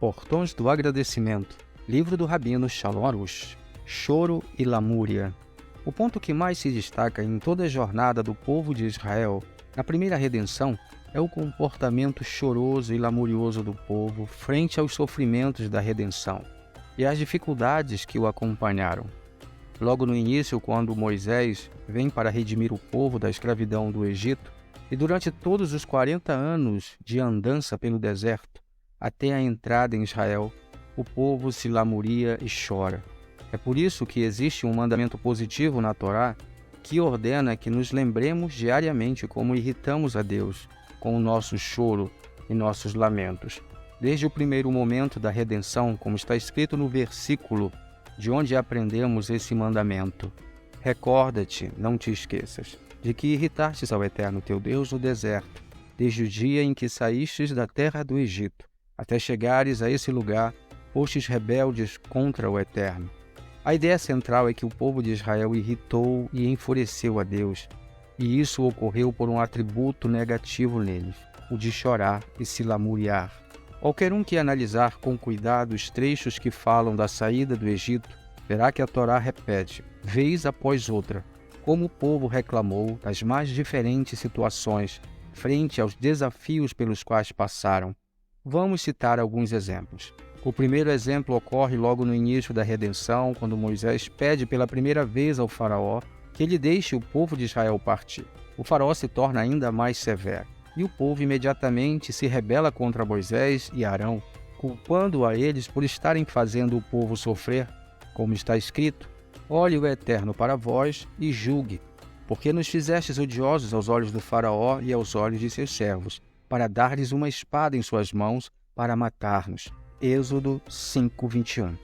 Portões do Agradecimento, livro do Rabino Shalom Arush, Choro e Lamúria. O ponto que mais se destaca em toda a jornada do povo de Israel, na primeira redenção, é o comportamento choroso e lamurioso do povo frente aos sofrimentos da redenção e às dificuldades que o acompanharam. Logo no início, quando Moisés vem para redimir o povo da escravidão do Egito, e durante todos os 40 anos de andança pelo deserto, até a entrada em Israel, o povo se lamuria e chora. É por isso que existe um mandamento positivo na Torá que ordena que nos lembremos diariamente como irritamos a Deus com o nosso choro e nossos lamentos. Desde o primeiro momento da redenção, como está escrito no versículo de onde aprendemos esse mandamento. Recorda-te, não te esqueças, de que irritastes ao Eterno teu Deus no deserto, desde o dia em que saístes da terra do Egito, até chegares a esse lugar, fostes rebeldes contra o Eterno. A ideia central é que o povo de Israel irritou e enfureceu a Deus, e isso ocorreu por um atributo negativo neles, o de chorar e se lamuriar. Qualquer um que analisar com cuidado os trechos que falam da saída do Egito, verá que a Torá repete, vez após outra, como o povo reclamou das mais diferentes situações frente aos desafios pelos quais passaram. Vamos citar alguns exemplos. O primeiro exemplo ocorre logo no início da redenção, quando Moisés pede pela primeira vez ao faraó que ele deixe o povo de Israel partir. O faraó se torna ainda mais severo, e o povo imediatamente se rebela contra Moisés e Arão, culpando a eles por estarem fazendo o povo sofrer, como está escrito, olhe o Eterno para vós e julgue, porque nos fizestes odiosos aos olhos do faraó e aos olhos de seus servos, para dar-lhes uma espada em suas mãos para matar-nos. Êxodo 5:21.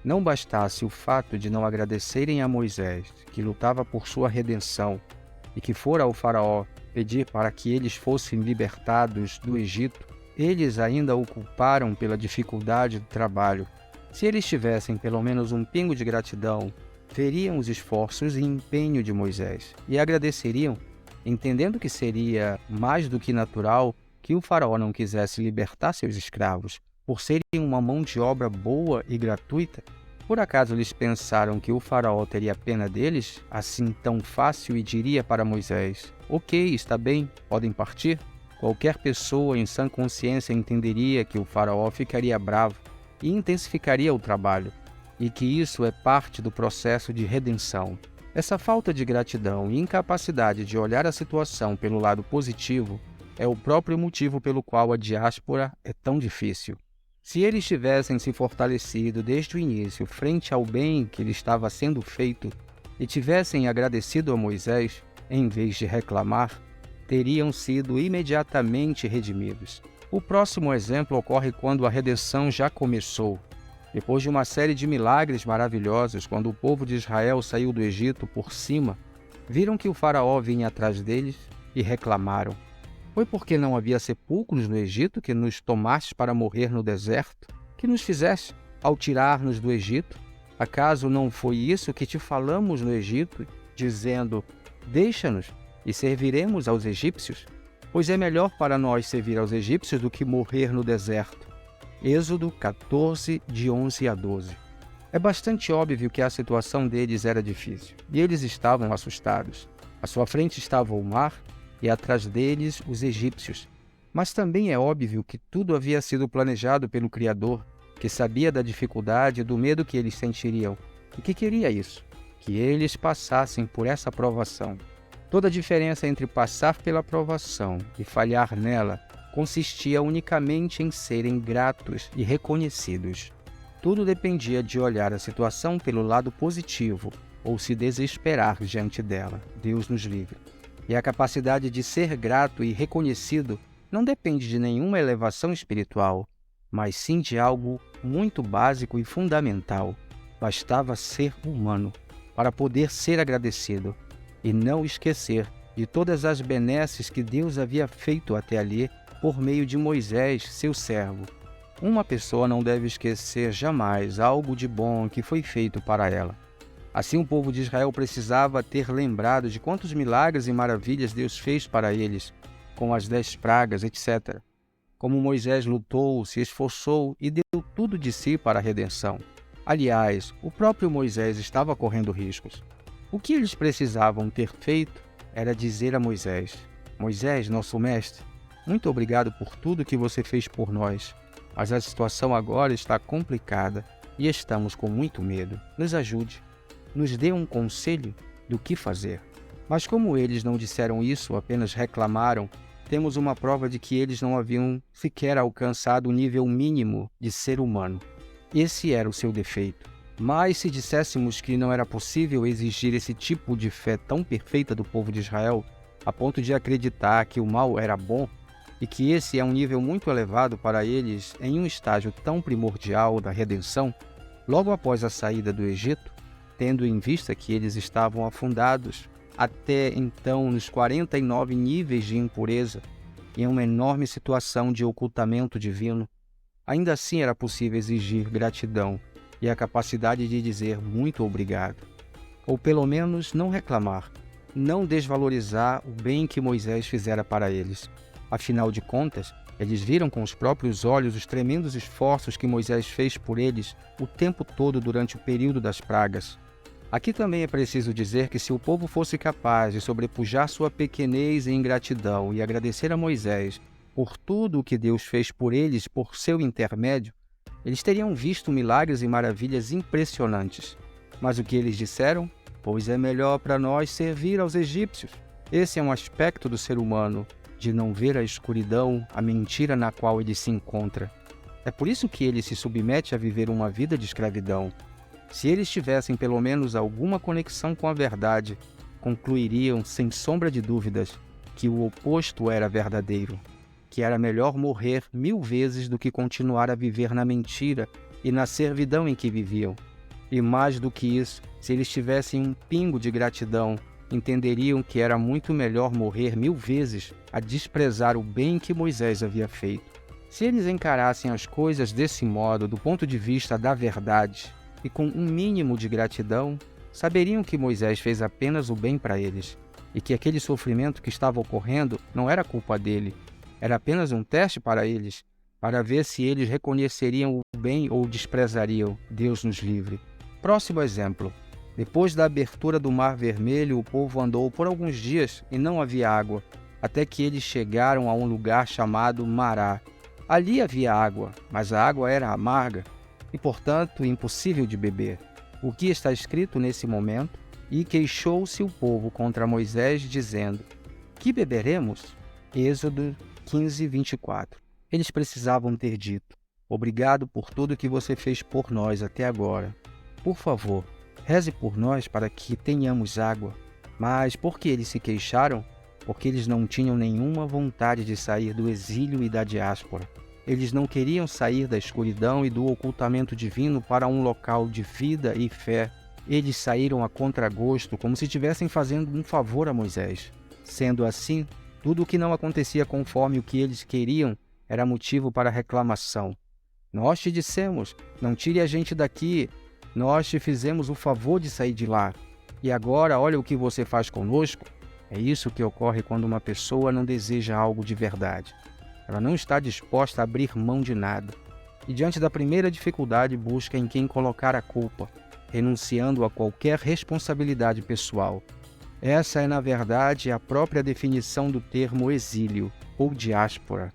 Não bastasse o fato de não agradecerem a Moisés, que lutava por sua redenção, e que fora ao faraó pedir para que eles fossem libertados do Egito, eles ainda o culparam pela dificuldade do trabalho. Se eles tivessem pelo menos um pingo de gratidão, veriam os esforços e empenho de Moisés e agradeceriam, entendendo que seria mais do que natural que o faraó não quisesse libertar seus escravos, por serem uma mão de obra boa e gratuita. Por acaso eles pensaram que o faraó teria pena deles, assim tão fácil, e diria para Moisés, ok, está bem, podem partir? Qualquer pessoa em sã consciência entenderia que o faraó ficaria bravo e intensificaria o trabalho, e que isso é parte do processo de redenção. Essa falta de gratidão e incapacidade de olhar a situação pelo lado positivo é o próprio motivo pelo qual a diáspora é tão difícil. Se eles tivessem se fortalecido desde o início frente ao bem que lhe estava sendo feito e tivessem agradecido a Moisés, em vez de reclamar, teriam sido imediatamente redimidos. O próximo exemplo ocorre quando a redenção já começou. Depois de uma série de milagres maravilhosos, quando o povo de Israel saiu do Egito por cima, viram que o faraó vinha atrás deles e reclamaram. Foi porque não havia sepulcros no Egito que nos tomaste para morrer no deserto? Que nos fizeste ao tirar-nos do Egito? Acaso não foi isso que te falamos no Egito, dizendo, deixa-nos e serviremos aos egípcios? Pois é melhor para nós servir aos egípcios do que morrer no deserto. Êxodo 14, de 11 a 12. É bastante óbvio que a situação deles era difícil, e eles estavam assustados. À sua frente estava o mar, e atrás deles os egípcios. Mas também é óbvio que tudo havia sido planejado pelo Criador, que sabia da dificuldade e do medo que eles sentiriam, e que queria isso, que eles passassem por essa provação. Toda a diferença entre passar pela provação e falhar nela consistia unicamente em serem gratos e reconhecidos. Tudo dependia de olhar a situação pelo lado positivo ou se desesperar diante dela. Deus nos livre. E a capacidade de ser grato e reconhecido não depende de nenhuma elevação espiritual, mas sim de algo muito básico e fundamental. Bastava ser humano para poder ser agradecido e não esquecer de todas as benesses que Deus havia feito até ali por meio de Moisés, seu servo. Uma pessoa não deve esquecer jamais algo de bom que foi feito para ela. Assim, o povo de Israel precisava ter lembrado de quantos milagres e maravilhas Deus fez para eles, com as 10 pragas, etc. como Moisés lutou, se esforçou e deu tudo de si para a redenção. Aliás, o próprio Moisés estava correndo riscos. O que eles precisavam ter feito era dizer a Moisés: Moisés, nosso mestre, muito obrigado por tudo que você fez por nós, mas a situação agora está complicada e estamos com muito medo. Nos ajude, nos dê um conselho do que fazer. Mas como eles não disseram isso, apenas reclamaram, temos uma prova de que eles não haviam sequer alcançado o nível mínimo de ser humano. Esse era o seu defeito. Mas se disséssemos que não era possível exigir esse tipo de fé tão perfeita do povo de Israel, a ponto de acreditar que o mal era bom, e que esse é um nível muito elevado para eles em um estágio tão primordial da redenção, logo após a saída do Egito, tendo em vista que eles estavam afundados até então nos 49 níveis de impureza, em uma enorme situação de ocultamento divino, ainda assim era possível exigir gratidão e a capacidade de dizer muito obrigado. Ou pelo menos não reclamar, não desvalorizar o bem que Moisés fizera para eles. Afinal de contas, eles viram com os próprios olhos os tremendos esforços que Moisés fez por eles o tempo todo durante o período das pragas. Aqui também é preciso dizer que se o povo fosse capaz de sobrepujar sua pequenez e ingratidão e agradecer a Moisés por tudo o que Deus fez por eles por seu intermédio, eles teriam visto milagres e maravilhas impressionantes. Mas o que eles disseram? Pois é melhor para nós servir aos egípcios. Esse é um aspecto do ser humano, de não ver a escuridão, a mentira na qual ele se encontra. É por isso que ele se submete a viver uma vida de escravidão. Se eles tivessem pelo menos alguma conexão com a verdade, concluiriam, sem sombra de dúvidas, que o oposto era verdadeiro, que era melhor morrer 1000 vezes do que continuar a viver na mentira e na servidão em que viviam. E mais do que isso, se eles tivessem um pingo de gratidão, entenderiam que era muito melhor morrer 1000 vezes a desprezar o bem que Moisés havia feito. Se eles encarassem as coisas desse modo, do ponto de vista da verdade, e com um mínimo de gratidão, saberiam que Moisés fez apenas o bem para eles, e que aquele sofrimento que estava ocorrendo não era culpa dele, era apenas um teste para eles, para ver se eles reconheceriam o bem ou desprezariam. Deus nos livre. Próximo exemplo. Depois da abertura do Mar Vermelho, o povo andou por alguns dias e não havia água, até que eles chegaram a um lugar chamado Mará. Ali havia água, mas a água era amarga e, portanto, impossível de beber. O que está escrito nesse momento? E queixou-se o povo contra Moisés, dizendo: Que beberemos? Êxodo 15, 24. Eles precisavam ter dito: Obrigado por tudo que você fez por nós até agora. Por favor, reze por nós para que tenhamos água. Mas por que eles se queixaram? Porque eles não tinham nenhuma vontade de sair do exílio e da diáspora. Eles não queriam sair da escuridão e do ocultamento divino para um local de vida e fé. Eles saíram a contragosto, como se estivessem fazendo um favor a Moisés. Sendo assim, tudo o que não acontecia conforme o que eles queriam era motivo para reclamação. Nós te dissemos, não tire a gente daqui. Nós te fizemos o favor de sair de lá. E agora olha o que você faz conosco. É isso que ocorre quando uma pessoa não deseja algo de verdade. Ela não está disposta a abrir mão de nada. E diante da primeira dificuldade busca em quem colocar a culpa, renunciando a qualquer responsabilidade pessoal. Essa é, na verdade, a própria definição do termo exílio ou diáspora.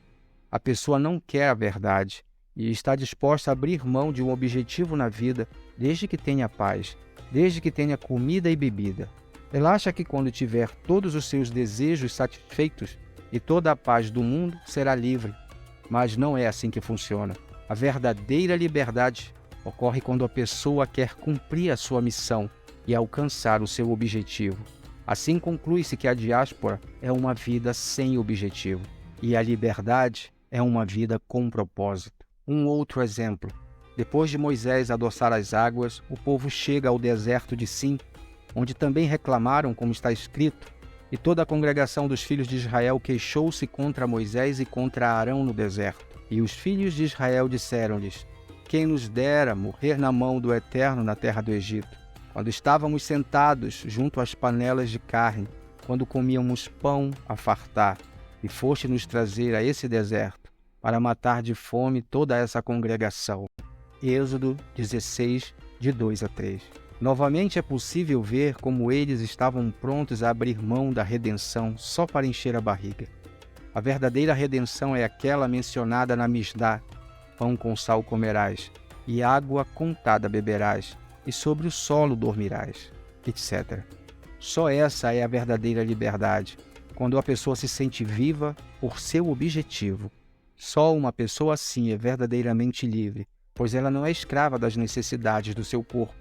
A pessoa não quer a verdade e está disposta a abrir mão de um objetivo na vida desde que tenha paz, desde que tenha comida e bebida. Ela acha que quando tiver todos os seus desejos satisfeitos e toda a paz do mundo, será livre. Mas não é assim que funciona. A verdadeira liberdade ocorre quando a pessoa quer cumprir a sua missão e alcançar o seu objetivo. Assim conclui-se que a diáspora é uma vida sem objetivo e a liberdade é uma vida com propósito. Um outro exemplo. Depois de Moisés adoçar as águas, o povo chega ao deserto de Sim, onde também reclamaram, como está escrito, e toda a congregação dos filhos de Israel queixou-se contra Moisés e contra Arão no deserto. E os filhos de Israel disseram-lhes: Quem nos dera morrer na mão do Eterno na terra do Egito, quando estávamos sentados junto às panelas de carne, quando comíamos pão a fartar, e foste nos trazer a esse deserto. para matar de fome toda essa congregação. Êxodo 16, de 2 a 3. Novamente é possível ver como eles estavam prontos a abrir mão da redenção só para encher a barriga. A verdadeira redenção é aquela mencionada na Misná: pão com sal comerás, e água contada beberás, e sobre o solo dormirás, etc. Só essa é a verdadeira liberdade, quando a pessoa se sente viva por seu objetivo. Só uma pessoa assim é verdadeiramente livre, pois ela não é escrava das necessidades do seu corpo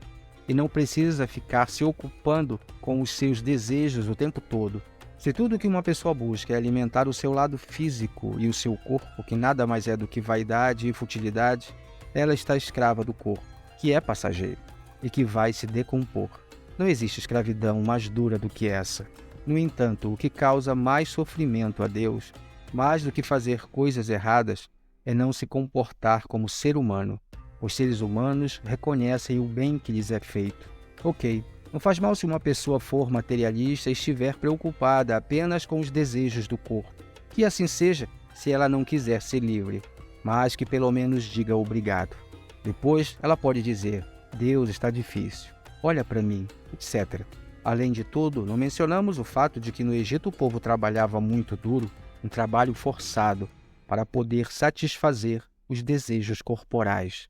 e não precisa ficar se ocupando com os seus desejos o tempo todo. Se tudo que uma pessoa busca é alimentar o seu lado físico e o seu corpo, que nada mais é do que vaidade e futilidade, ela está escrava do corpo, que é passageiro e que vai se decompor. Não existe escravidão mais dura do que essa. No entanto, o que causa mais sofrimento a Deus, mais do que fazer coisas erradas, é não se comportar como ser humano. Os seres humanos reconhecem o bem que lhes é feito. Ok, não faz mal se uma pessoa for materialista e estiver preocupada apenas com os desejos do corpo. Que assim seja, se ela não quiser ser livre, mas que pelo menos diga obrigado. Depois, ela pode dizer: Deus, está difícil, olha para mim, etc. Além de tudo, não mencionamos o fato de que no Egito o povo trabalhava muito duro, um trabalho forçado, para poder satisfazer os desejos corporais.